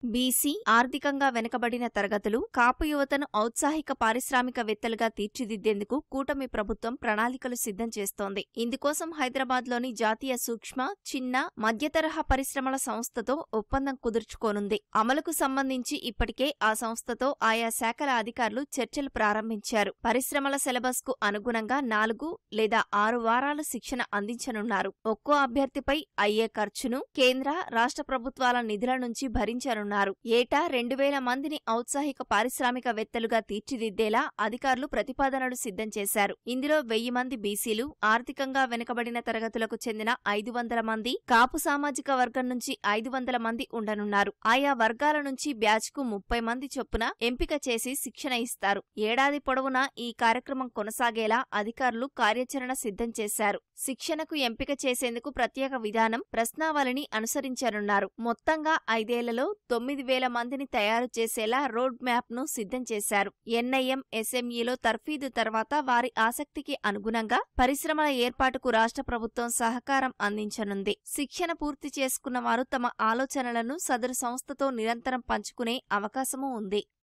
BC, ఆర్థికంగా వెనుకబడిన తరగతులు, కాపు యువతను ఔత్సాహిక పారిశ్రామికవేత్తలుగా తీర్చిదిద్దేందుకు కూటమి ప్రభుత్వం ప్రణాళికలు సిద్ధం చేస్తోంది. ఇందుకోసం హైదరాబాద్లోని జాతీయ సూక్ష్మ, చిన్న, మధ్యతరహా పరిశ్రమల సంస్థతో ఒప్పందం కుదుర్చుకోనుంది. అమలుకు సంబంధించి ఇప్పటికే ఆ సంస్థతో ఆయా శాఖల అధికారులు చర్చలు ప్రారంభించారు. పరిశ్రమల సిలబస్ కు అనుగుణంగా 4 లేదా 6 వారాలు శిక్షణ అందించనున్నారు. ఒక్కో అభ్యర్థిపై అయ్యే ఖర్చును కేంద్ర, రాష్ట్ర ప్రభుత్వాల నిధుల నుంచి భరించనున్నారు. ఏటా 2000 మందిని ఔత్సాహిక పారిశ్రామికవేత్తలుగా తీర్చిదిద్దేలా అధికారులు ప్రతిపాదనలు సిద్ధం చేశారు. ఇందులో 1000 మంది బీసీలు, ఆర్థికంగా వెనుకబడిన తరగతులకు చెందిన 500 మంది, కాపు సామాజిక వర్గం నుంచి 500 మంది ఉండనున్నారు. ఆయా వర్గాల నుంచి బ్యాచ్కు 30 మంది చొప్పున ఎంపిక చేసి శిక్షణ ఇస్తారు. ఏడాది పొడవునా ఈ కార్యక్రమం కొనసాగేలా అధికారులు కార్యాచరణ సిద్ధం చేశారు. శిక్షణకు ఎంపిక చేసేందుకు ప్రత్యేక విధానం, ప్రశ్నావళిని అనుసరించనున్నారు. మొత్తంగా 5 ఏళ్లలో 9000 మందిని తయారు చేసేలా రోడ్ మ్యాప్ ను సిద్ధం చేశారు. ఎన్ఐఎం, ఎస్ఎంఈలో తర్ఫీదు తర్వాత వారి ఆసక్తికి అనుగుణంగా పరిశ్రమల ఏర్పాటుకు రాష్ట్ర ప్రభుత్వం సహకారం అందించనుంది. శిక్షణ పూర్తి చేసుకున్న వారు తమ ఆలోచనలను సదరు సంస్థతో నిరంతరం పంచుకునే అవకాశమూ ఉంది.